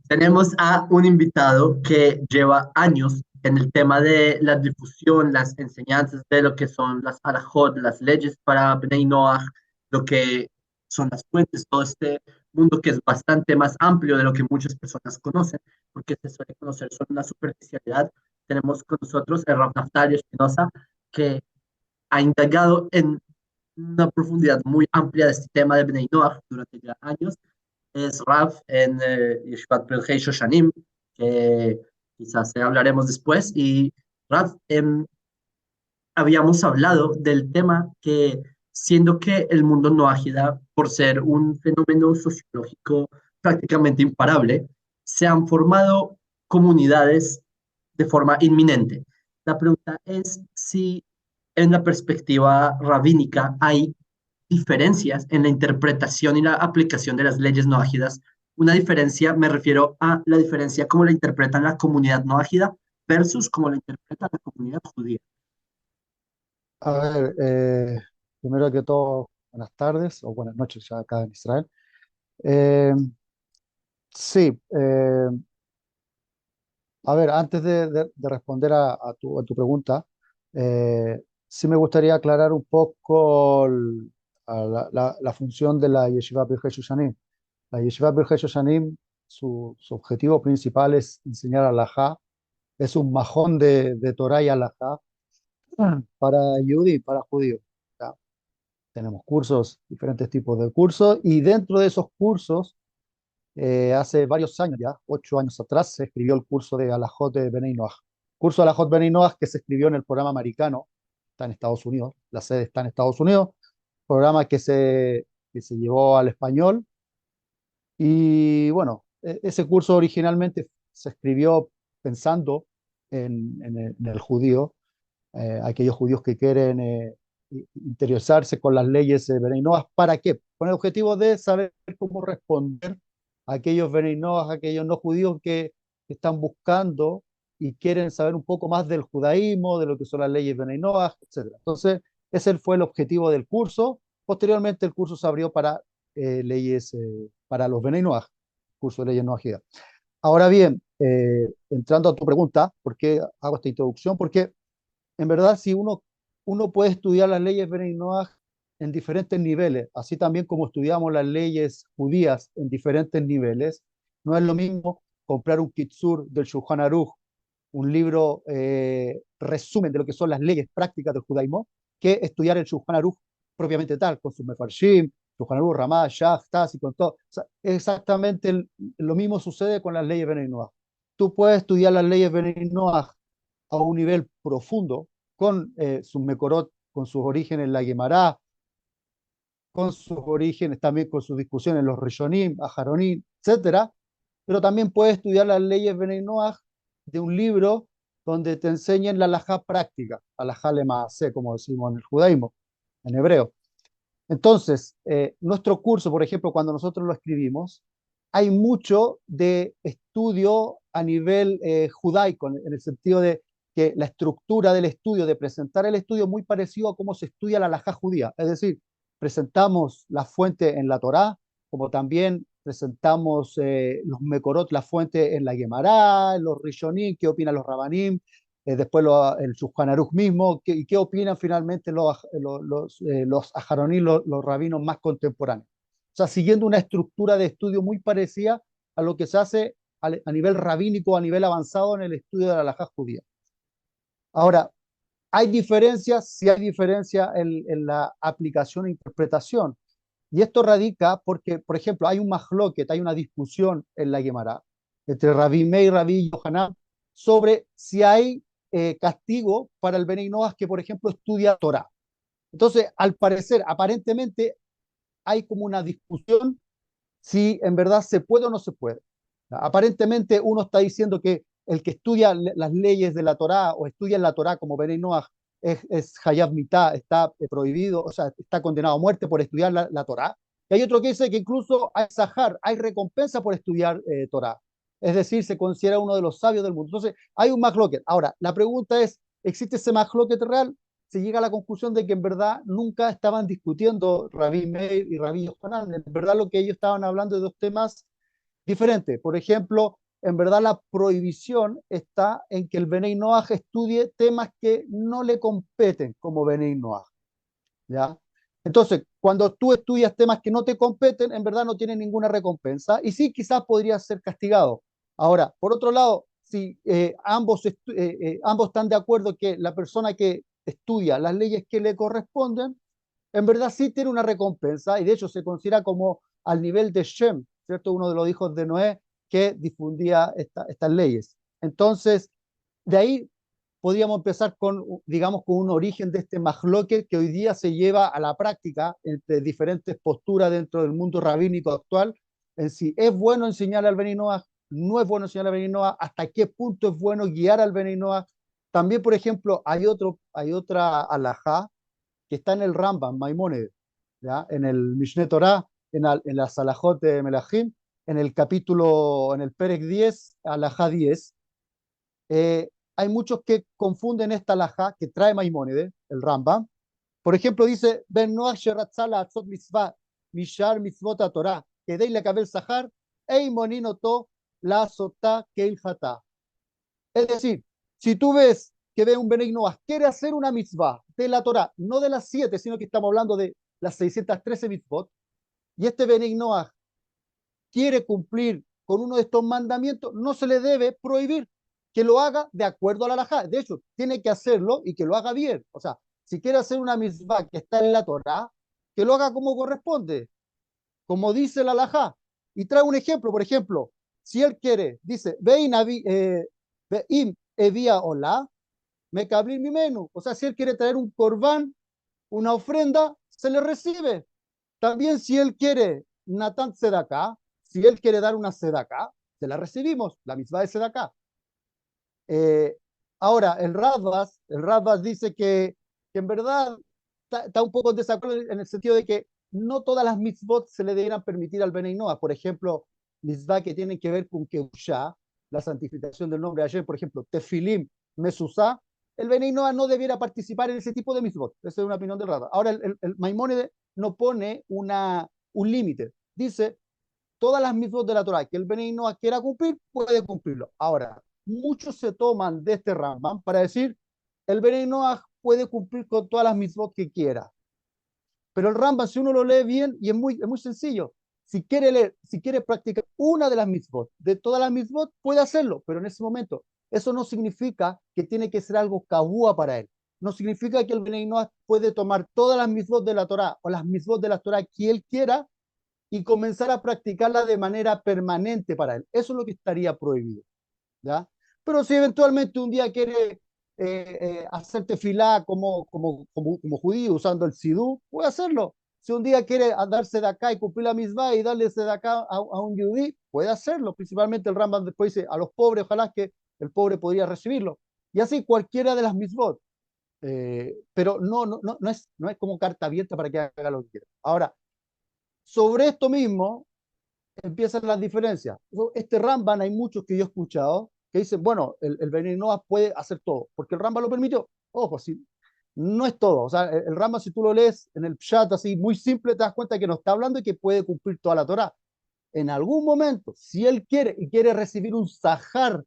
Tenemos a un invitado que lleva años en el tema de la difusión, las enseñanzas de lo que son las alajot, las leyes para Bnei Noach, lo que son las fuentes, todo este mundo que es bastante más amplio de lo que muchas personas conocen, porque se suele conocer solo una superficialidad. Tenemos con nosotros el Rav Naftali Espinosa, que ha indagado en una profundidad muy amplia de este tema de Bnei Noach durante ya años. Es Rav en Yeshivat Pilchei Shoshanim, que quizás hablaremos después. Y Rav, habíamos hablado del tema que, siendo que el mundo no ágida, por ser un fenómeno sociológico prácticamente imparable, se han formado comunidades de forma inminente. La pregunta es si en la perspectiva rabínica hay diferencias en la interpretación y la aplicación de las leyes no ágidas. Una diferencia, me refiero a la diferencia como la interpretan la comunidad no ágida versus como la interpreta la comunidad judía. A ver, primero que todo, buenas tardes o buenas noches ya acá en Israel. Eh, sí, a ver, antes de responder a tu pregunta, sí me gustaría aclarar un poco la función de la Yeshiva Birjei Shoshanim. La Yeshiva Birjei Shoshanim, su objetivo principal es enseñar alajá, es un majón de Torah y alajá para Yehudi, para judíos. Tenemos cursos, diferentes tipos de cursos, y dentro de esos cursos, hace varios años ya, 8 años atrás, se escribió el curso de Alajot de Benay Noach. Curso de Alajot Benay Noach que se escribió en el programa americano, está en Estados Unidos, la sede está en Estados Unidos, programa que se llevó al español, y bueno, ese curso originalmente se escribió pensando en el judío, aquellos judíos que quieren interiorizarse con las leyes Benay Noach. ¿Para qué? Con el objetivo de saber cómo responder a aquellos Benay Noach, a aquellos no judíos que están buscando y quieren saber un poco más del judaísmo, de lo que son las leyes Benay Noach, etc. Entonces, ese fue el objetivo del curso. Posteriormente, el curso se abrió para leyes, para los Benay Noach, curso de leyes noajidas. Ahora bien, entrando a tu pregunta, ¿por qué hago esta introducción? Porque en verdad, si uno puede estudiar las leyes Bnei Noach en diferentes niveles, así también como estudiamos las leyes judías en diferentes niveles, no es lo mismo comprar un Kitsur del Shulchan Aruch, un libro resumen de lo que son las leyes prácticas del judaísmo, que estudiar el Shulchan Aruch propiamente tal, con sus Mefarshim, Shulchan Aruch, Ramá, Shach, Taz y con todo. O sea, exactamente lo mismo sucede con las leyes Bnei Noach. Tú puedes estudiar las leyes Bnei Noach a un nivel profundo, con sus Mekorot, con sus orígenes en la Gemara, con sus orígenes también con sus discusiones en los Rishonim, Aharonim, etcétera, pero también puedes estudiar las leyes Benay Noach de un libro donde te enseñan la halajá práctica, halajá lema'aseh, como decimos en el judaísmo, en hebreo. Entonces, nuestro curso, por ejemplo, cuando nosotros lo escribimos, hay mucho de estudio a nivel judaico, en el sentido de que la estructura del estudio, de presentar el estudio, es muy parecido a cómo se estudia la halajá judía. Es decir, presentamos la fuente en la Torá, como también presentamos los Mekorot, la fuente en la Gemara, los Rishonim, qué opinan los Rabanim, después el Shulchan Aruch mismo, y qué opinan finalmente los ajaroní, los rabinos más contemporáneos. O sea, siguiendo una estructura de estudio muy parecida a lo que se hace a nivel rabínico, a nivel avanzado en el estudio de la halajá judía. Ahora, ¿hay diferencias? Sí hay diferencias en la aplicación e interpretación. Y esto radica porque, por ejemplo, hay un mahloket, hay una discusión en la Gemara entre Rabbi Meir y Rabbi Yohanan sobre si hay castigo para el Benei Noach que, por ejemplo, estudia Torah. Entonces, al parecer, aparentemente, hay como una discusión si en verdad se puede o no se puede. Aparentemente, uno está diciendo que el que estudia las leyes de la Torá o estudia la Torá como Benei Noach es Hayab Mitá, está prohibido, o sea, está condenado a muerte por estudiar la Torá. Y hay otro que dice que incluso hay Sahar, hay recompensa por estudiar Torá. Es decir, se considera uno de los sabios del mundo. Entonces, hay un Mahloket. Ahora, la pregunta es, ¿existe ese Mahloket real? Se llega a la conclusión de que en verdad nunca estaban discutiendo Rabbi Meir y Rabbi Yohanan. En verdad lo que ellos estaban hablando de dos temas diferente. Por ejemplo, en verdad la prohibición está en que el Benei Noaj estudie temas que no le competen como Benei Noaj, ¿ya? Entonces, cuando tú estudias temas que no te competen, en verdad no tienes ninguna recompensa y sí, quizás podrías ser castigado. Ahora, por otro lado, si ambos están de acuerdo que la persona que estudia las leyes que le corresponden, en verdad sí tiene una recompensa y de hecho se considera como al nivel de Shem, ¿cierto? Uno de los hijos de Noé que difundía estas leyes. Entonces, de ahí podríamos empezar con, digamos, con un origen de este mahloket que hoy día se lleva a la práctica entre diferentes posturas dentro del mundo rabínico actual, en si es bueno enseñar al Beni Noach, no es bueno enseñar al Beni Noach, hasta qué punto es bueno guiar al Beni Noach. También, por ejemplo, hay otra alajá que está en el Rambam, Maimónides, ¿ya? En el Mishneh Torah, en la Salahot de Melahim, en el capítulo, en el Perek 10, alajá 10, hay muchos que confunden esta alajá que trae Maimónides, el Rambam. Por ejemplo, dice, Ben Noach sheratzala atzot mitzvah, mishar mitzvot Torah, kedei lekabel sahar, ei moninoto la sotá keilhatá. Es decir, si tú ves que ve un Benigno quiere hacer una mitzvah de la Torah, no de las 7, sino que estamos hablando de las 613 mitzvot, y este Benigno quiere cumplir con uno de estos mandamientos, no se le debe prohibir que lo haga de acuerdo a la halajá. De hecho, tiene que hacerlo y que lo haga bien. O sea, si quiere hacer una mitzvah que está en la Torah, que lo haga como corresponde, como dice la halajá. Y trae un ejemplo, por ejemplo, si él quiere, dice, vein veim evia olá, me cabrí mi menú. O sea, si él quiere traer un corbán, una ofrenda, se le recibe. También si él quiere Natán Sedaká, si él quiere dar una Sedaká, se la recibimos, la misma de Sedaká. Eh, Ahora, el Radbas dice que en verdad está un poco en desacuerdo en el sentido de que no todas las mitzvot se le deberían permitir al Benei Noah. Por ejemplo, mitzvah que tienen que ver con Kedushá, la santificación del nombre de Hashem, por ejemplo, Tefilim, Mesuzá, el Benei Noah no debiera participar en ese tipo de mitzvot. Esa es una opinión del Radbas. Ahora, el Maimónides no pone un límite. Dice, todas las mitzvot de la Torah que el Benei Noah quiera cumplir, puede cumplirlo. Ahora, muchos se toman de este Rambam para decir, el Benei Noah puede cumplir con todas las mitzvot que quiera. Pero el Rambam, si uno lo lee bien, y es muy sencillo, si quiere practicar una de las mitzvot, de todas las mitzvot, puede hacerlo, pero en ese momento, eso no significa que tiene que ser algo kabúa para él. No significa que el Benei Noah puede tomar todas las mitzvot de la Torah o las mitzvot de la Torah que él quiera y comenzar a practicarla de manera permanente para él. Eso es lo que estaría prohibido, ¿ya? Pero si eventualmente un día quiere hacer tefilá como judío usando el sidú, puede hacerlo. Si un día quiere darse de acá y cumplir la misma y darle de acá a un yudí, puede hacerlo. Principalmente el Rambam después dice a los pobres, ojalá que el pobre podría recibirlo. Y así cualquiera de las misbot. Pero no es como carta abierta para que haga lo que quiera. Ahora, sobre esto mismo empiezan las diferencias. Este Ramban hay muchos que yo he escuchado que dicen, bueno, el Bnei Noach puede hacer todo, porque el Ramban lo permitió. Ojo, si, no es todo. O sea, el Ramban, si tú lo lees en el chat así muy simple, te das cuenta que no está hablando y que puede cumplir toda la Torah. En algún momento, si él quiere y quiere recibir un sahar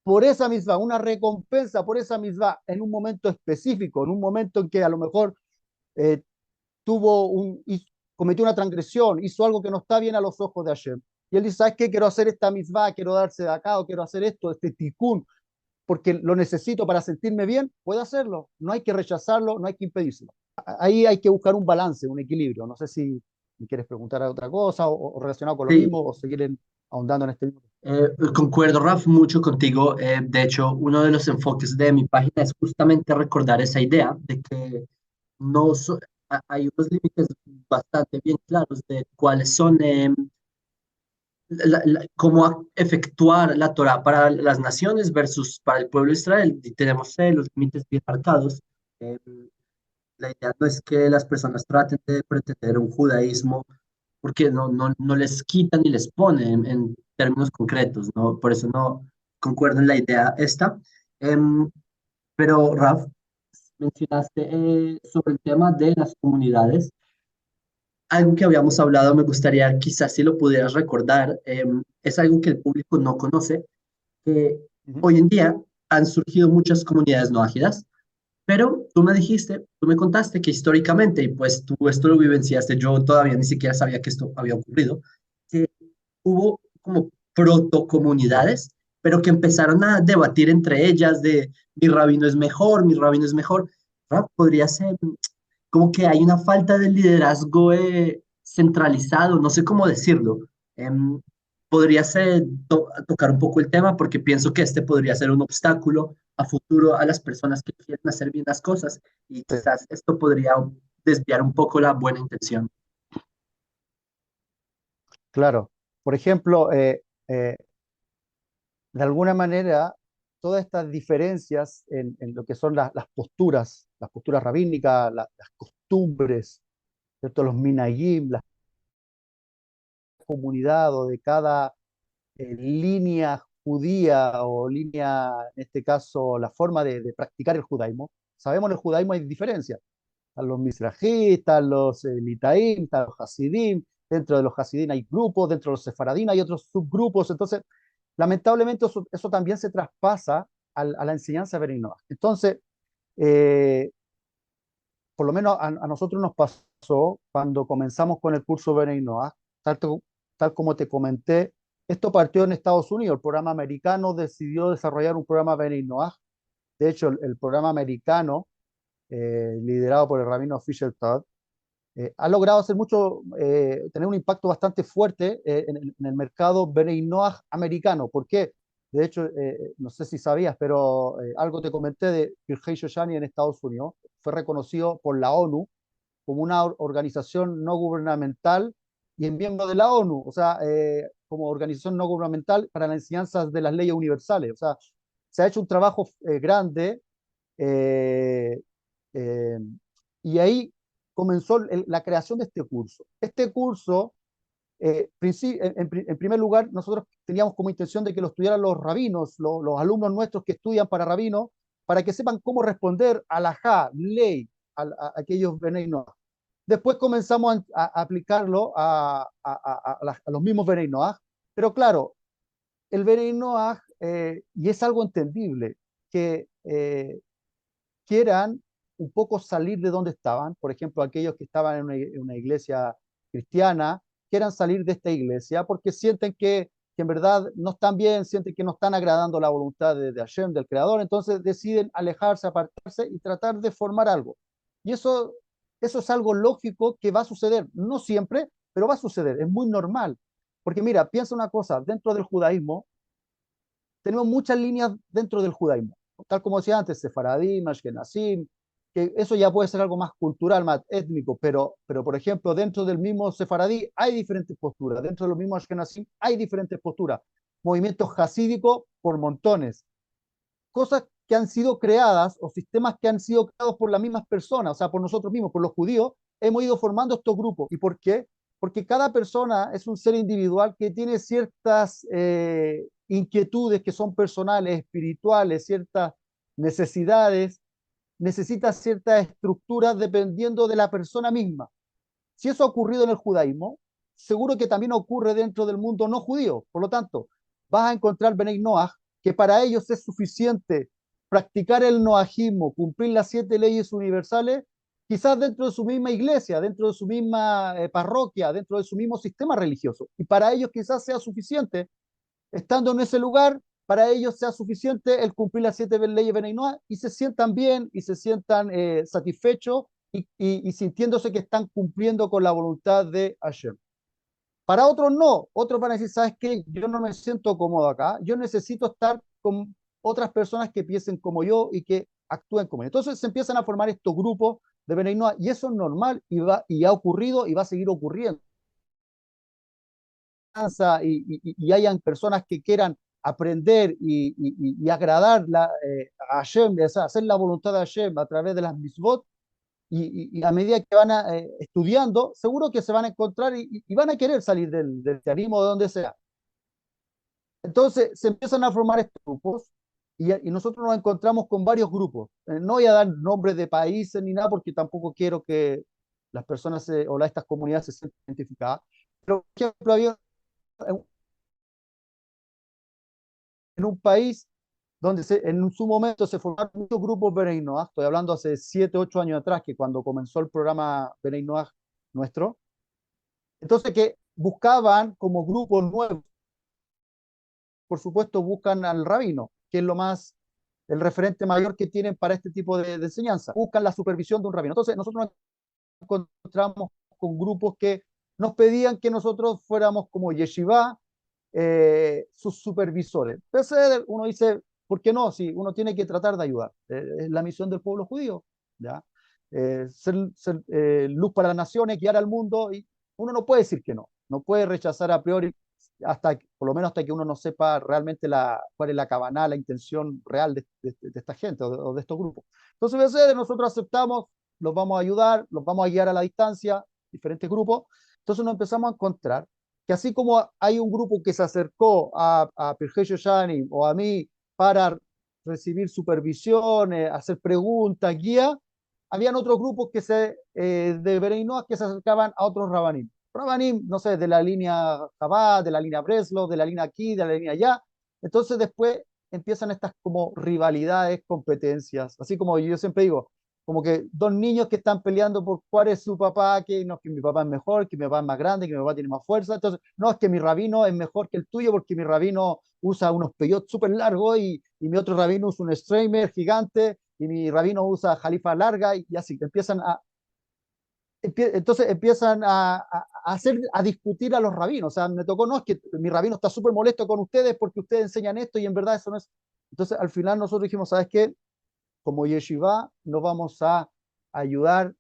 por esa misma, una recompensa por esa misma, en un momento específico, en un momento en que a lo mejor eh, tuvo cometió una transgresión, hizo algo que no está bien a los ojos de Hashem. Y él dice, ¿sabes qué? Quiero hacer esta misma, quiero darse de acá, o quiero hacer esto, este tikkun, porque lo necesito para sentirme bien, puede hacerlo. No hay que rechazarlo, no hay que impedírselo. Ahí hay que buscar un balance, un equilibrio. No sé si me quieres preguntar otra cosa o relacionado con lo Sí, mismo o seguir ahondando en este mismo. concuerdo, Raf, mucho contigo. De hecho, uno de los enfoques de mi página es justamente recordar esa idea de que no so- hay unos límites bastante bien claros de cuáles son, cómo efectuar la Torah para las naciones versus para el pueblo de Israel. Y tenemos los límites bien marcados. Eh, la idea no es que las personas traten de pretender un judaísmo porque no les quitan ni les ponen en términos concretos, ¿no? Por eso no concuerdo en la idea esta. Em, pero, Raf, mencionaste sobre el tema de las comunidades. Algo que habíamos hablado, me gustaría quizás si lo pudieras recordar, es algo que el público no conoce, que Ujú. hoy en día han surgido muchas comunidades no ágidas, pero tú me dijiste, tú me contaste que históricamente, y pues tú esto lo vivenciaste, yo todavía ni siquiera sabía que esto había ocurrido, que hubo como protocomunidades, pero que empezaron a debatir entre ellas de mi rabino es mejor, mi rabino es mejor. ¿No? Podría ser como que hay una falta de liderazgo centralizado, no sé cómo decirlo. Em, podría ser tocar un poco el tema porque pienso que este podría ser un obstáculo a futuro a las personas que quieren hacer bien las cosas y Sí, quizás esto podría desviar un poco la buena intención. claro. Por ejemplo, de alguna manera, todas estas diferencias en lo que son las posturas rabínicas, las costumbres, ¿cierto? Los minhagim, la comunidad o de cada línea judía o línea, en este caso, la forma de practicar el judaísmo. Sabemos en el judaísmo hay diferencias. Están los misrajitas, los litaim, están los hasidim. Dentro de los hasidim hay grupos, dentro de los sefaradín hay otros subgrupos. Entonces, lamentablemente eso también se traspasa a la enseñanza Bnei Entonces, eh, por lo menos a nosotros nos pasó cuando comenzamos con el curso Bnei tal, tal como te comenté, esto partió en Estados Unidos. El programa americano decidió desarrollar un programa Bnei. De hecho, el programa americano, liderado por el rabino Fisher Todd, ha logrado hacer mucho, tener un impacto bastante fuerte en el mercado Bnei Noach americano. ¿Por qué? De hecho, no sé si sabías, pero algo te comenté de Pirkei Shoshani en Estados Unidos. Fue reconocido por la ONU como una organización no gubernamental y en miembro de la ONU, o sea, como organización no gubernamental para la enseñanza de las leyes universales. O sea, se ha hecho un trabajo grande eh, eh, y ahí comenzó la creación de este curso. Este curso, en primer lugar, nosotros teníamos como intención de que lo estudiaran los rabinos, los alumnos nuestros que estudian para rabinos, para que sepan cómo responder a la ley, a aquellos benignos. Después comenzamos a aplicarlo a los mismos Benei Noach, pero claro, el Benei Noach, y es algo entendible, que quieran un poco salir de donde estaban, por ejemplo, aquellos que estaban en una iglesia cristiana, quieran salir de esta iglesia porque sienten que en verdad no están bien, sienten que no están agradando la voluntad de Hashem, del Creador, entonces deciden alejarse, apartarse y tratar de formar algo. Y eso es algo lógico que va a suceder, no siempre, pero va a suceder, es muy normal. Porque mira, piensa una cosa, dentro del judaísmo, tenemos muchas líneas dentro del judaísmo, tal como decía antes, Sefaradim, Ashkenazim, que eso ya puede ser algo más cultural, más étnico, pero por ejemplo, dentro del mismo Sefaradí hay diferentes posturas, dentro de los mismos Ashkenazim hay diferentes posturas, movimientos hasídicos por montones, cosas que han sido creadas o sistemas que han sido creados por las mismas personas, o sea, por nosotros mismos, por los judíos, hemos ido formando estos grupos. ¿Y por qué? Porque cada persona es un ser individual que tiene ciertas inquietudes que son personales, espirituales, ciertas necesidades, necesita ciertas estructuras dependiendo de la persona misma. Si eso ha ocurrido en el judaísmo, seguro que también ocurre dentro del mundo no judío. Por lo tanto, vas a encontrar Benei Noach, que para ellos es suficiente practicar el noajismo, cumplir las 7 leyes universales, quizás dentro de su misma iglesia, dentro de su misma parroquia, dentro de su mismo sistema religioso. Y para ellos quizás sea suficiente, estando en ese lugar, para ellos sea suficiente el cumplir las 7 leyes Benei Noach y se sientan bien y se sientan satisfechos y sintiéndose que están cumpliendo con la voluntad de Hashem. Para otros no, otros van a decir, ¿sabes qué? Yo no me siento cómodo acá, yo necesito estar con otras personas que piensen como yo y que actúen como yo. Entonces se empiezan a formar estos grupos de Benei Noach y eso es normal y ha ocurrido y va a seguir ocurriendo. Y hayan personas que quieran aprender y agradar a Hashem, hacer la voluntad de Hashem a través de las misbot, y a medida que van estudiando, seguro que se van a encontrar y van a querer salir del cristianismo de donde sea. Entonces se empiezan a formar estos grupos y nosotros nos encontramos con varios grupos. No voy a dar nombres de países ni nada porque tampoco quiero que las personas estas comunidades se sientan identificadas. Pero, por ejemplo, había en un país donde en su momento se formaron muchos grupos Benay Noach, estoy hablando hace 7, 8 años atrás, que cuando comenzó el programa Benay Noach nuestro, entonces que buscaban como grupos nuevos, por supuesto buscan al rabino, que es lo más, el referente mayor que tienen para este tipo de enseñanza, buscan la supervisión de un rabino. Entonces nosotros nos encontramos con grupos que nos pedían que nosotros fuéramos como yeshiva, sus supervisores. Entonces uno dice, ¿por qué no? Si uno tiene que tratar de ayudar. Es la misión del pueblo judío, ¿ya? Ser luz para las naciones, guiar al mundo, y uno no puede decir que no. No puede rechazar a priori, hasta, por lo menos hasta que uno no sepa realmente cuál es la cabana, la intención real de esta gente o de estos grupos. Entonces, a veces nosotros aceptamos, los vamos a ayudar, los vamos a guiar a la distancia, diferentes grupos. Entonces nos empezamos a encontrar que así como hay un grupo que se acercó a Pirkei Shoshani o a mí para recibir supervisiones, hacer preguntas, guía, habían otros grupos de Benay Noach que se acercaban a otros rabanim. Rabanim, no sé, de la línea Chabad, de la línea Breslov, de la línea aquí, de la línea allá. Entonces después empiezan estas como rivalidades, competencias, así como yo siempre digo, como que dos niños que están peleando por cuál es su papá, que no, que mi papá es mejor, que mi papá es más grande, que mi papá tiene más fuerza. Entonces, no, es que mi rabino es mejor que el tuyo porque mi rabino usa unos peyotes súper largos y mi otro rabino usa un streamer gigante y mi rabino usa jalifa larga y así. Entonces empiezan a discutir a los rabinos. O sea, me tocó, no, es que mi rabino está súper molesto con ustedes porque ustedes enseñan esto y en verdad eso no es. Entonces, al final nosotros dijimos, ¿sabes qué? Como yeshiva no vamos a ayudar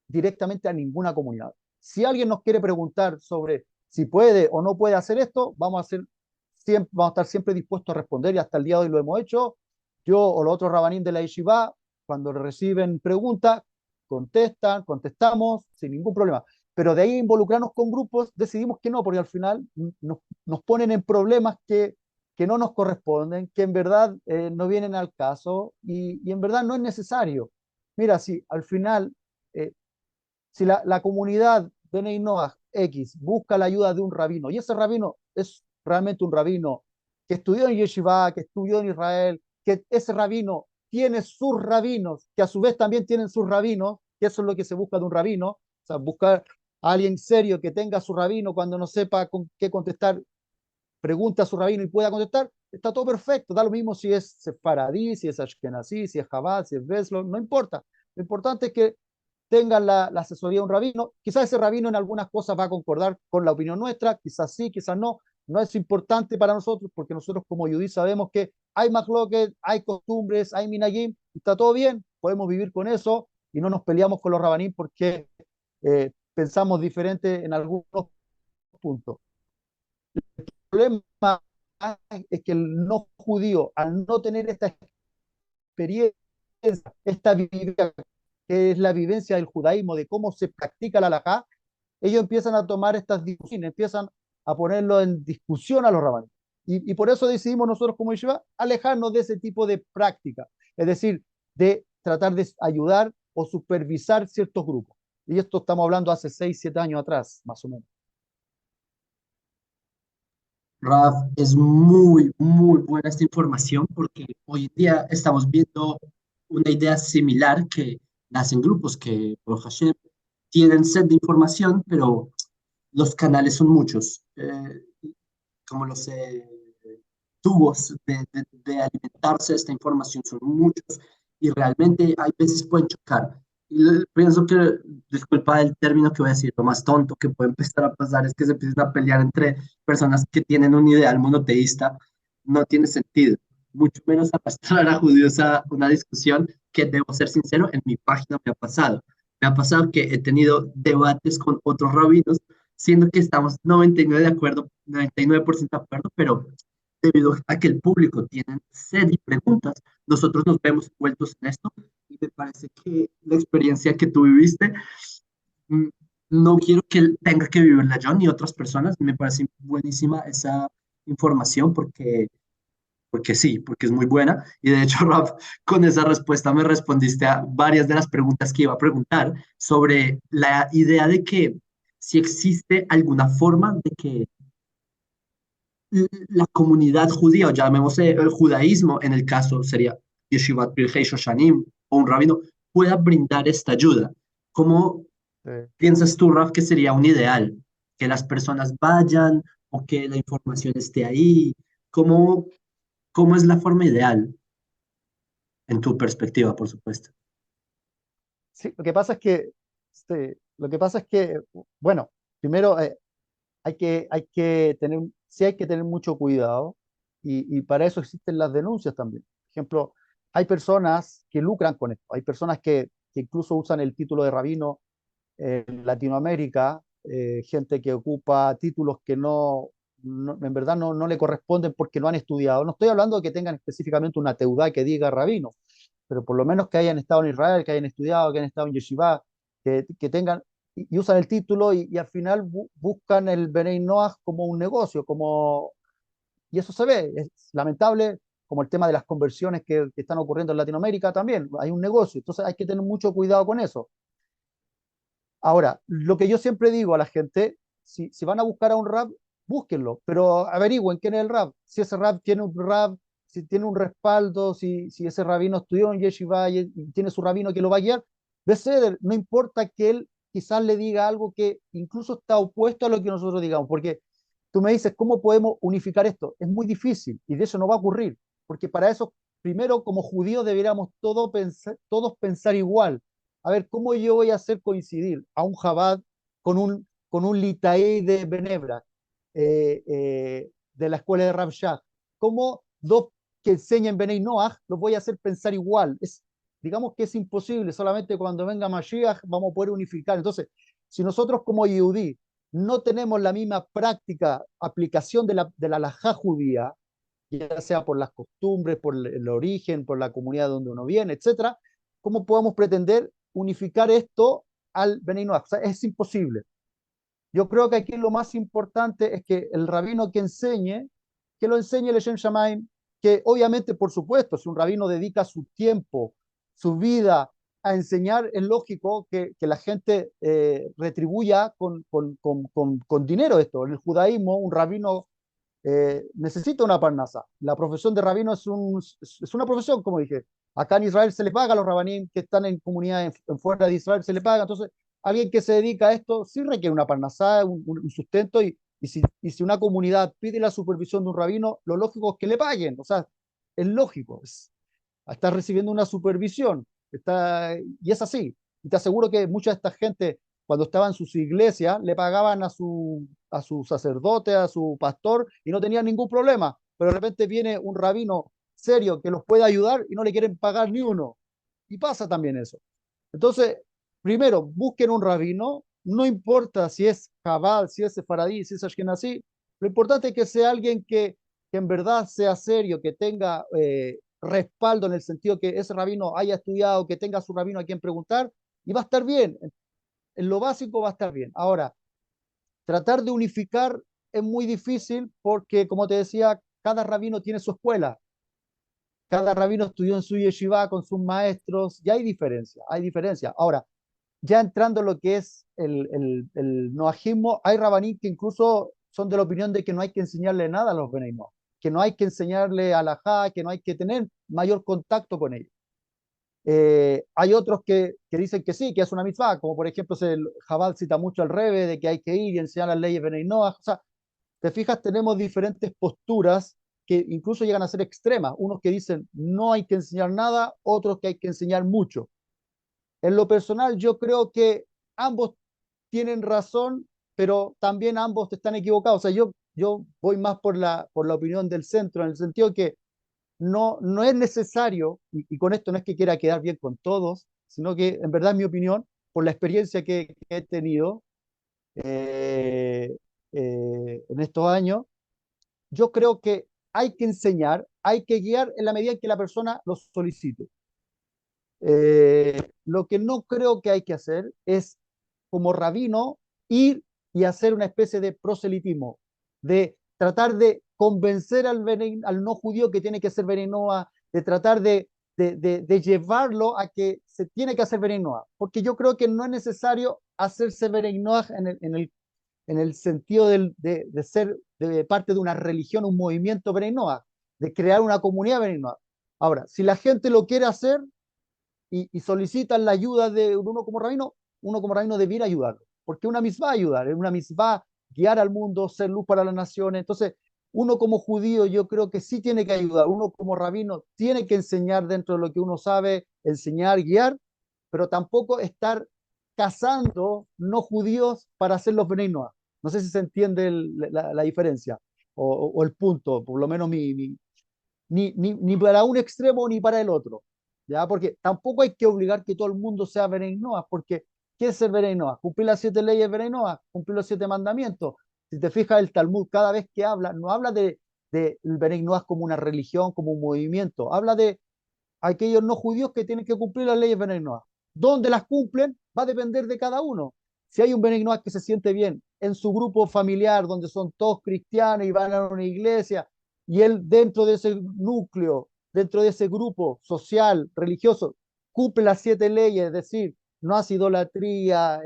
directamente a ninguna comunidad. Si alguien nos quiere preguntar sobre si puede o no puede hacer esto, vamos a estar siempre dispuestos a responder y hasta el día de hoy lo hemos hecho. Yo o los otros rabanín de la yeshiva, cuando reciben preguntas, contestamos sin ningún problema. Pero de ahí involucrarnos con grupos, decidimos que no, porque al final nos ponen en problemas que no nos corresponden, que en verdad no vienen al caso y en verdad no es necesario. Mira, si al final, eh, si la comunidad Bnei Noach X busca la ayuda de un rabino y ese rabino es realmente un rabino que estudió en Yeshiva, que estudió en Israel, que ese rabino tiene sus rabinos, que a su vez también tienen sus rabinos, que eso es lo que se busca de un rabino, o sea, buscar a alguien serio que tenga su rabino cuando no sepa con qué contestar, pregunta a su rabino y pueda contestar, está todo perfecto, da lo mismo si es sefaradí, si es ashkenazí, si es Chabad, si es Breslov, no importa. Lo importante es que tengan la asesoría de un rabino. Quizás ese rabino en algunas cosas va a concordar con la opinión nuestra, quizás sí, quizás no. No es importante para nosotros porque nosotros como judí sabemos que hay machloket, hay costumbres, hay minagim, está todo bien, podemos vivir con eso y no nos peleamos con los rabanín porque pensamos diferente en algunos puntos. El problema es que el no judío, al no tener esta experiencia, esta vivencia, que es la vivencia del judaísmo, de cómo se practica la halajá, ellos empiezan a tomar estas discusiones, empiezan a ponerlo en discusión a los rabanos. Y por eso decidimos nosotros como Yeshiva alejarnos de ese tipo de práctica, es decir, de tratar de ayudar o supervisar ciertos grupos. Y esto estamos hablando hace 6, 7 años atrás, más o menos. Raf, es muy, muy buena esta información porque hoy en día estamos viendo una idea similar que nacen grupos que, por Hashem, tienen sed de información, pero los canales son muchos, como los tubos de alimentarse de esta información son muchos y realmente hay veces pueden chocar. Pienso que, disculpa el término que voy a decir, lo más tonto que puede empezar a pasar es que se empiecen a pelear entre personas que tienen un ideal monoteísta. No tiene sentido, mucho menos arrastrar a judíos a una discusión que, debo ser sincero, en mi página me ha pasado. Me ha pasado que he tenido debates con otros rabinos, siendo que estamos 99 de acuerdo, 99% de acuerdo, pero debido a que el público tiene sed y preguntas, nosotros nos vemos envueltos en esto y me parece que la experiencia que tú viviste, mm, no quiero que él tenga que vivirla yo ni otras personas, me parece buenísima esa información porque sí, porque es muy buena y de hecho, Raf, con esa respuesta me respondiste a varias de las preguntas que iba a preguntar sobre la idea de que si existe alguna forma de que la comunidad judía, o llamémosle el judaísmo, en el caso sería Yeshivat Birchei Shoshanim o un rabino, pueda brindar esta ayuda. ¿Cómo piensas tú, Raf, que sería un ideal? ¿Que las personas vayan o que la información esté ahí? ¿Cómo, cómo es la forma ideal en tu perspectiva, por supuesto? Sí, lo que pasa es que, bueno, primero sí hay que tener mucho cuidado y para eso existen las denuncias también. Por ejemplo, hay personas que lucran con esto, hay personas que incluso usan el título de rabino en Latinoamérica, gente que ocupa títulos que en verdad no le corresponden porque no han estudiado. No estoy hablando de que tengan específicamente una teudá que diga rabino, pero por lo menos que hayan estado en Israel, que hayan estudiado, que hayan estado en Yeshiva, que tengan y usan el título y al final buscan el Benei Noach como un negocio, y eso se ve, es lamentable, como el tema de las conversiones que están ocurriendo en Latinoamérica también, hay un negocio, entonces hay que tener mucho cuidado con eso. Ahora, lo que yo siempre digo a la gente, si van a buscar a un rap, búsquenlo, pero averigüen quién es el rap. Si ese rap tiene un rap, si tiene un respaldo, si ese rabino estudió en Yeshiva y tiene su rabino que lo va a guiar, beseder, no importa que él quizás le diga algo que incluso está opuesto a lo que nosotros digamos, porque tú me dices, ¿cómo podemos unificar esto? Es muy difícil y de eso no va a ocurrir, porque para eso, primero, como judíos deberíamos todos pensar igual. A ver, ¿cómo yo voy a hacer coincidir a un Chabad con un Litaí de Benebra, de la escuela de Rav Shach? ¿Cómo dos que enseñan Benei Noach los voy a hacer pensar igual? Digamos que es imposible, solamente cuando venga Mashiach vamos a poder unificar. Entonces, si nosotros como Yehudí no tenemos la misma práctica, aplicación de la halajá judía, ya sea por las costumbres, por el origen, por la comunidad donde uno viene, etcétera, ¿cómo podemos pretender unificar esto al Benei Noach? O sea, es imposible. Yo creo que aquí lo más importante es que el rabino que lo enseñe el Shem Shamaim, que obviamente, por supuesto, si un rabino dedica su tiempo, su vida a enseñar, es lógico que la gente retribuya con dinero esto. En el judaísmo, un rabino necesita una parnasa. La profesión de rabino es una profesión, como dije. Acá en Israel se le paga a los rabanim que están en comunidades fuera de Israel, se le paga. Entonces, alguien que se dedica a esto sí requiere una parnasá, un sustento, y si una comunidad pide la supervisión de un rabino, lo lógico es que le paguen. O sea, es lógico. Está recibiendo una supervisión. Y es así. Y te aseguro que mucha de esta gente, cuando estaba en sus iglesias, le pagaban a su sacerdote, a su pastor, y no tenían ningún problema. Pero de repente viene un rabino serio que los puede ayudar y no le quieren pagar ni uno. Y pasa también eso. Entonces, primero, busquen un rabino, no importa si es Jabal, si es Sefaradí, si es Ashkenazí, lo importante es que sea alguien que en verdad sea serio, que tenga respaldo en el sentido que ese rabino haya estudiado, que tenga a su rabino a quien preguntar, y va a estar bien. En lo básico va a estar bien. Ahora, tratar de unificar es muy difícil porque, como te decía, cada rabino tiene su escuela, cada rabino estudió en su yeshiva con sus maestros, y hay diferencia, hay diferencia. Ahora, ya entrando en lo que es el noajismo, hay rabaní que incluso son de la opinión de que no hay que enseñarle nada a los Benei Noach, que no hay que enseñarle alajá, que no hay que tener mayor contacto con ellos. Hay otros que dicen que sí, que es una mitzvah, como por ejemplo el Jabal cita mucho al Rebe de que hay que ir y enseñar las leyes Benei Noach. O sea, te fijas, tenemos diferentes posturas que incluso llegan a ser extremas. Unos que dicen no hay que enseñar nada, otros que hay que enseñar mucho. En lo personal, yo creo que ambos tienen razón, pero también ambos están equivocados. O sea, yo voy más por la opinión del centro, en el sentido que no es necesario, y con esto no es que quiera quedar bien con todos, sino que en verdad, en mi opinión, por la experiencia que he tenido eh, en estos años, yo creo que hay que enseñar, hay que guiar en la medida en que la persona lo solicite. Lo que no creo que hay que hacer es, como rabino, ir y hacer una especie de proselitismo, de tratar de convencer al no judío que tiene que ser Beninoa, de tratar de llevarlo a que se tiene que hacer Beninoa, porque yo creo que no es necesario hacerse Beninoa en el sentido de parte de una religión, un movimiento Bnei Noach, de crear una comunidad Bnei Noach. Ahora, si la gente lo quiere hacer y solicitan la ayuda de uno como rabino debiera ayudarlo, porque una misma ayudar, es una misma guiar al mundo, ser luz para las naciones. Entonces, uno como judío yo creo que sí tiene que ayudar, uno como rabino tiene que enseñar dentro de lo que uno sabe, enseñar, guiar, pero tampoco estar cazando no judíos para hacerlos Bnei Noach. No sé si se entiende la diferencia o el punto, por lo menos ni para un extremo ni para el otro, ¿ya? Porque tampoco hay que obligar que todo el mundo sea Bnei Noach, porque ¿qué es ser Bnei Noach? Cumplir las 7 leyes Bnei Noach, cumplir los 7 mandamientos. Si te fijas, el Talmud cada vez que habla, no habla de el Bnei Noach como una religión, como un movimiento, habla de aquellos no judíos que tienen que cumplir las leyes Bnei Noach. ¿Dónde las cumplen? Va a depender de cada uno. Si hay un Bnei Noach que se siente bien en su grupo familiar, donde son todos cristianos y van a una iglesia, y él dentro de ese núcleo, dentro de ese grupo social, religioso, cumple las 7 leyes, es decir, no hace idolatría,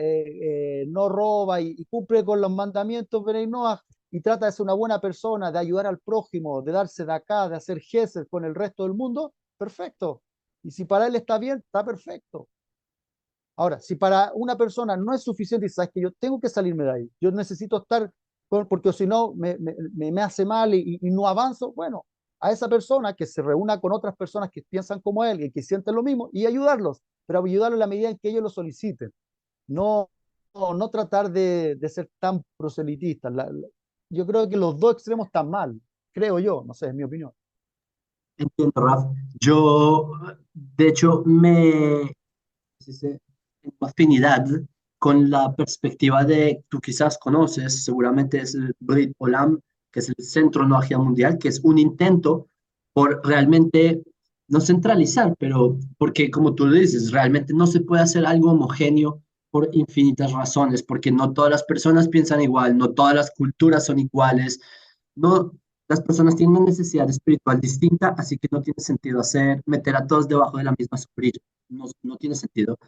no roba y cumple con los mandamientos Bnei Noach y trata de ser una buena persona, de ayudar al prójimo, de darse de acá, de hacer gesed con el resto del mundo, perfecto. Y si para él está bien, está perfecto. Ahora, si para una persona no es suficiente y sabes que yo tengo que salirme de ahí, yo necesito estar, porque si no me hace mal y no avanzo, bueno, a esa persona que se reúna con otras personas que piensan como él y que sienten lo mismo y ayudarlos, pero ayudarlos en la medida en que ellos lo soliciten. No tratar de ser tan proselitistas. Yo creo que los dos extremos están mal, creo yo, no sé, es mi opinión. Entiendo, Raf. Yo, de hecho, sí, sí, tengo afinidad con la perspectiva de, tú quizás conoces, seguramente es el Brit Olam, que es el Centro Noagia Mundial, que es un intento por realmente no centralizar, pero porque como tú lo dices, realmente no se puede hacer algo homogéneo por infinitas razones, porque no todas las personas piensan igual, no todas las culturas son iguales, no, las personas tienen una necesidad espiritual distinta, así que no tiene sentido meter a todos debajo de la misma sombrilla, no tiene sentido.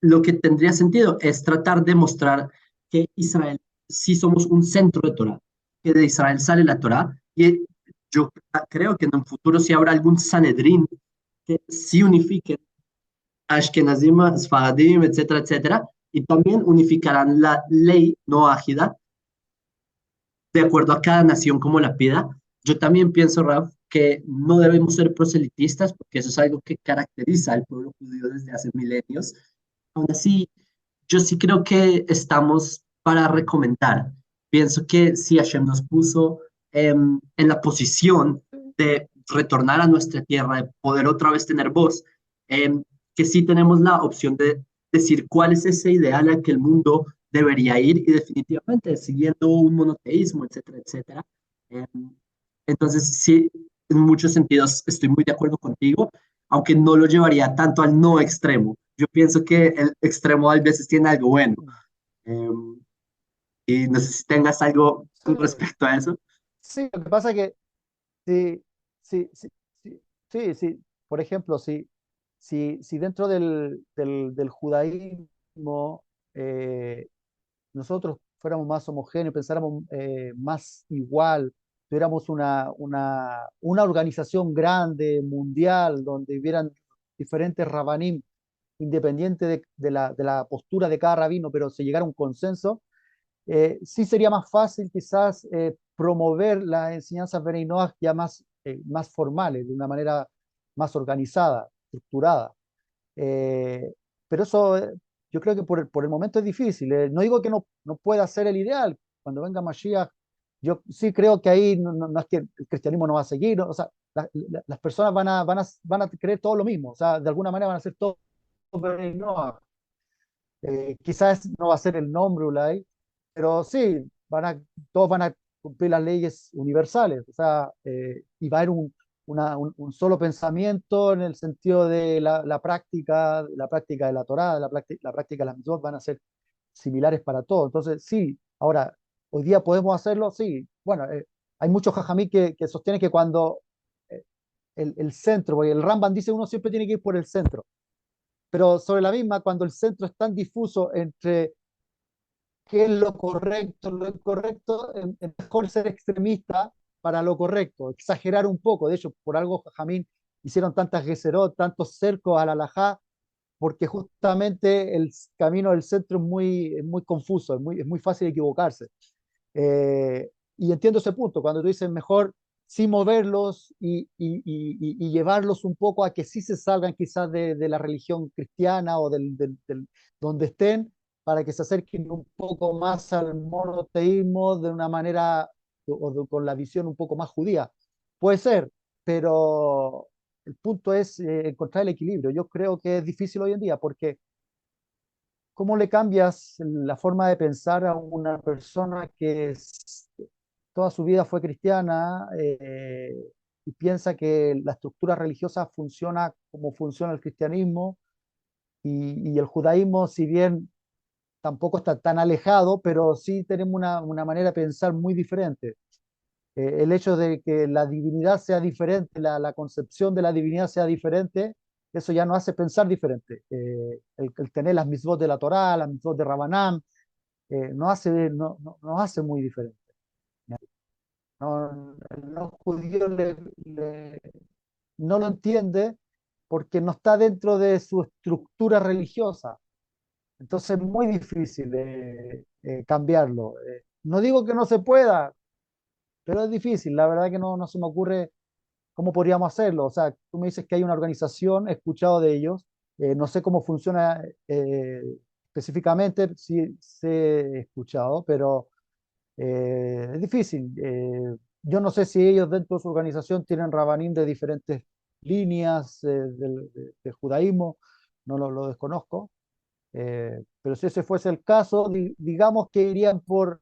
Lo que tendría sentido es tratar de mostrar que Israel sí somos un centro de Torah, que de Israel sale la Torah, y yo creo que en un futuro sí habrá algún Sanedrín que sí unifique Ashkenazim, Sfaradim, etcétera, etcétera, y también unificarán la ley no ágida de acuerdo a cada nación como la pida. Yo también pienso, Raf, que no debemos ser proselitistas, porque eso es algo que caracteriza al pueblo judío desde hace milenios. Aún así, yo sí creo que estamos para recomendar. Pienso que si Hashem nos puso en la posición de retornar a nuestra tierra, de poder otra vez tener voz, que sí tenemos la opción de decir cuál es ese ideal al que el mundo debería ir y definitivamente siguiendo un monoteísmo, etcétera, etcétera. Em, entonces, sí, en muchos sentidos estoy muy de acuerdo contigo, aunque no lo llevaría tanto al no extremo. Yo pienso que el extremo a veces tiene algo bueno. Em, y no sé si tengas algo Sí, con respecto a eso. sí, lo que pasa es que sí, sí, sí, sí, sí, sí. Por ejemplo, si dentro del judaísmo nosotros fuéramos más homogéneos, pensáramos más igual, tuviéramos una organización grande, mundial, donde hubieran diferentes rabanim, independiente de la postura de cada rabino, pero se llegara a un consenso, sí sería más fácil quizás promover las enseñanzas Bnei Noach ya más formales, de una manera más organizada, estructurada. Eh, pero eso yo creo que por el momento es difícil. No digo que no pueda ser el ideal. Cuando venga Mashiach, yo sí creo que ahí no es que el cristianismo no va a seguir, ¿no? O sea, las personas van a creer todo lo mismo. O sea, de alguna manera van a ser todo Bnei Noach. Quizás no va a ser el nombre Ulay, pero sí, todos van a cumplir las leyes universales, o sea, y va a haber un solo pensamiento en el sentido de la práctica de la Torá, la práctica de las mitzvot van a ser similares para todos. Entonces, sí, ahora, hoy día podemos hacerlo, sí. Bueno, hay muchos jajamí que sostienen que cuando eh, el centro, porque el Rambam dice uno siempre tiene que ir por el centro, pero sobre la misma, cuando el centro es tan difuso entre qué es lo incorrecto, es mejor ser extremista para lo correcto, exagerar un poco. De hecho, por algo Jamín hicieron tantas geserot, tantos cercos al alajá, porque justamente el camino del centro es muy confuso, es muy fácil equivocarse. Y entiendo ese punto, cuando tú dices mejor sí moverlos y llevarlos un poco a que sí se salgan quizás de la religión cristiana o donde estén, para que se acerquen un poco más al monoteísmo de una manera con la visión un poco más judía. Puede ser, pero el punto es encontrar el equilibrio. Yo creo que es difícil hoy en día porque ¿cómo le cambias la forma de pensar a una persona que toda su vida fue cristiana y piensa que la estructura religiosa funciona como funciona el cristianismo y el judaísmo, si bien tampoco está tan alejado, pero sí tenemos una manera de pensar muy diferente? El hecho de que la divinidad sea diferente, la concepción de la divinidad sea diferente, eso ya nos hace pensar diferente. El tener las mitzvot de la Torá, las mitzvot de Rabanán, nos hace muy diferente. No, el no judío no lo entiende porque no está dentro de su estructura religiosa. Entonces es muy difícil cambiarlo. No digo que no se pueda, pero es difícil. La verdad que no se me ocurre cómo podríamos hacerlo. O sea, tú me dices que hay una organización, he escuchado de ellos, no sé cómo funciona específicamente, sí, sí he escuchado, pero es difícil. Yo no sé si ellos dentro de su organización tienen rabanín de diferentes líneas del judaísmo, no lo desconozco, pero si ese fuese el caso, digamos que irían por,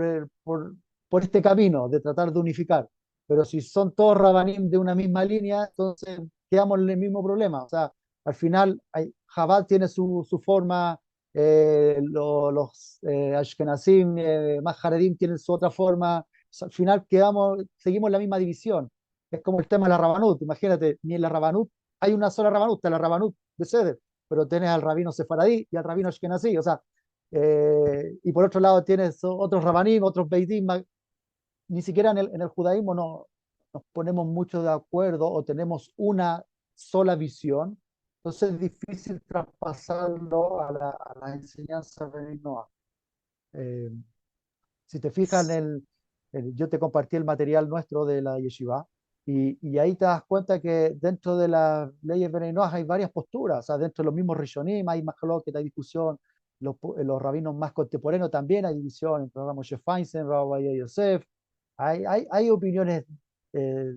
el- por, por este camino de tratar de unificar. Pero si son todos rabanim de una misma línea, entonces quedamos en el mismo problema. O sea, al final Jabal tiene su forma, los Ashkenazim, más Haredim tienen su otra forma. O sea, al final seguimos la misma división. Es como el tema de la Rabanut. Imagínate, ni en la Rabanut hay una sola Rabanut, está la Rabanut de Seder, pero tienes al rabino sefaradí y al rabino ashkenazí, o sea, y por otro lado tienes otros rabanim, otros beidim, ni siquiera en el judaísmo no nos ponemos mucho de acuerdo o tenemos una sola visión, entonces es difícil traspasarlo a la enseñanza de Noah. Eh, si te fijas yo te compartí el material nuestro de la yeshiva y ahí te das cuenta que dentro de las leyes Beninoas hay varias posturas, o sea, dentro de los mismos Rishonim hay más que hay discusión, los rabinos más contemporáneos también hay división, entre Moshe Feinstein, Rabbi Yosef, hay opiniones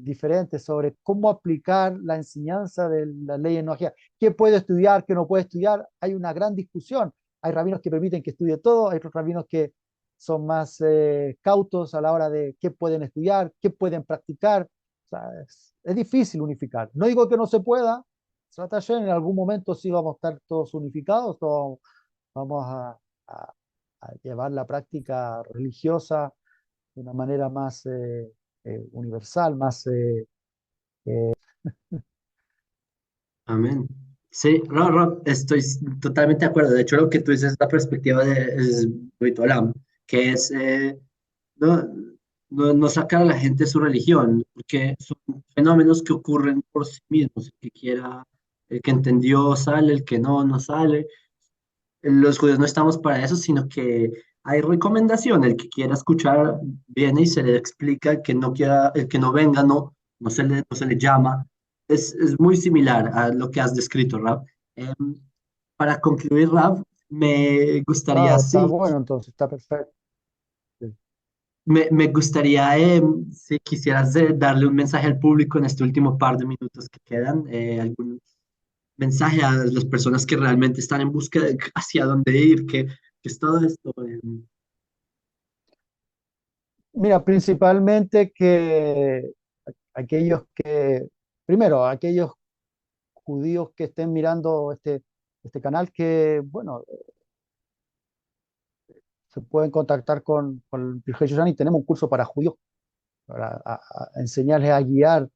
diferentes sobre cómo aplicar la enseñanza de las leyes noajidas, qué puede estudiar, qué no puede estudiar, hay una gran discusión, hay rabinos que permiten que estudie todo, hay otros rabinos que son más cautos a la hora de qué pueden estudiar, qué pueden practicar. O sea, es difícil unificar. No digo que no se pueda, Srat Hashem, en algún momento sí vamos a estar todos unificados, todos vamos a- a llevar la práctica religiosa de una manera más universal, más... Amén. Sí, Rob, estoy totalmente de acuerdo. De hecho, lo que tú dices es la perspectiva de es Brit Olam, que es no, no sacar a la gente de su religión, porque son fenómenos que ocurren por sí mismos. El que quiera, el que entendió sale, el que no, no sale. Los judíos no estamos para eso, sino que hay recomendación. El que quiera escuchar viene y se le explica, el que no quiera, el que no venga, no se le llama. Es muy similar a lo que has descrito, Rab. Em, para concluir, Rab, me gustaría, Está sí, bueno, entonces está perfecto. Sí. me gustaría, si quisieras darle un mensaje al público en este último par de minutos que quedan, algún mensaje a las personas que realmente están en búsqueda de hacia dónde ir, que es todo esto. Mira, principalmente que aquellos primero, aquellos judíos que estén mirando este canal, que, bueno, se pueden contactar con el Jesús y tenemos un curso para judíos, para enseñarles a guiar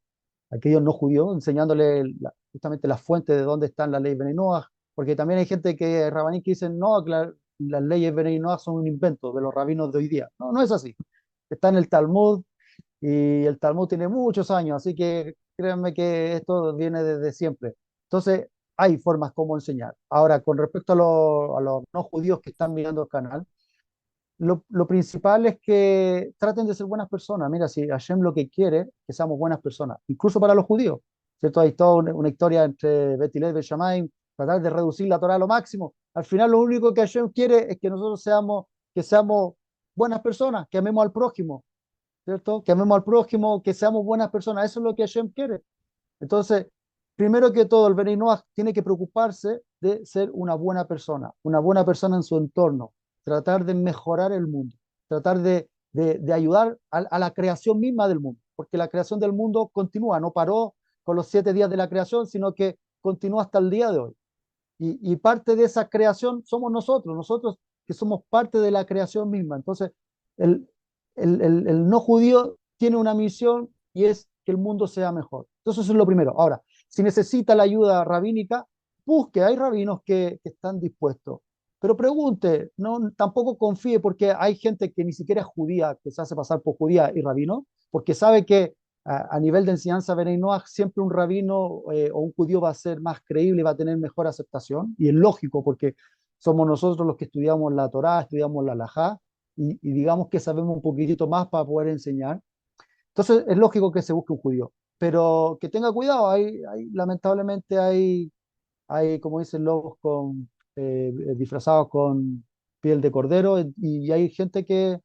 a aquellos no judíos, enseñándoles justamente la fuente de dónde están las leyes Beninoach, porque también hay gente que, rabaní, que dicen, no, claro, las leyes Benay Noach son un invento de los rabinos de hoy día. No, no es así. Está en el Talmud y el Talmud tiene muchos años, así que créanme que esto viene desde siempre. Entonces, hay formas como enseñar. Ahora, con respecto a los no judíos que están mirando el canal, lo principal es que traten de ser buenas personas. Mira, si Hashem lo que quiere es que seamos buenas personas, incluso para los judíos, ¿cierto? Hay toda una historia entre Bet Hillel y Bet Shammai, tratar de reducir la Torah a lo máximo. Al final, lo único que Hashem quiere es que nosotros que seamos buenas personas, que amemos al prójimo, ¿cierto? Que amemos al prójimo, que seamos buenas personas. Eso es lo que Hashem quiere. Entonces, primero que todo, el Benay Noach tiene que preocuparse de ser una buena persona en su entorno, tratar de mejorar el mundo, tratar de ayudar a la creación misma del mundo, porque la creación del mundo continúa, no paró con los 7 días de la creación, sino que continúa hasta el día de hoy. Y parte de esa creación somos nosotros que somos parte de la creación misma. Entonces, el, el no judío tiene una misión y es que el mundo sea mejor. Entonces, eso es lo primero. Ahora, si necesita la ayuda rabínica, busque, hay rabinos que están dispuestos. Pero pregunte, no, tampoco confíe porque hay gente que ni siquiera es judía, que se hace pasar por judía y rabino, porque sabe que a nivel de enseñanza Benay Noach, siempre un rabino o un judío va a ser más creíble y va a tener mejor aceptación. Y es lógico porque somos nosotros los que estudiamos la Torá, estudiamos la Halajá y digamos que sabemos un poquitito más para poder enseñar. Entonces es lógico que se busque un judío, pero que tenga cuidado. Lamentablemente hay, como dicen, lobos disfrazados con piel de cordero y hay gente que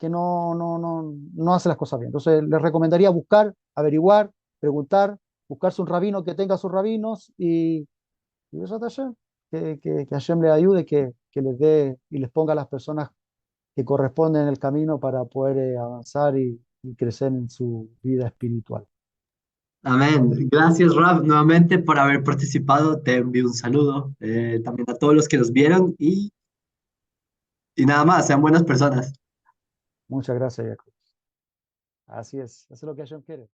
no hace las cosas bien. Entonces, les recomendaría buscar, averiguar, preguntar, buscarse un rabino que tenga sus rabinos y Besat Hashem, que Hashem les ayude, que les dé y les ponga a las personas que corresponden en el camino para poder avanzar y crecer en su vida espiritual. Amén. Gracias, Raf, nuevamente por haber participado. Te envío un saludo también a todos los que nos vieron y nada más, sean buenas personas. Muchas gracias, Jacob. Así es lo que Hashem quiere.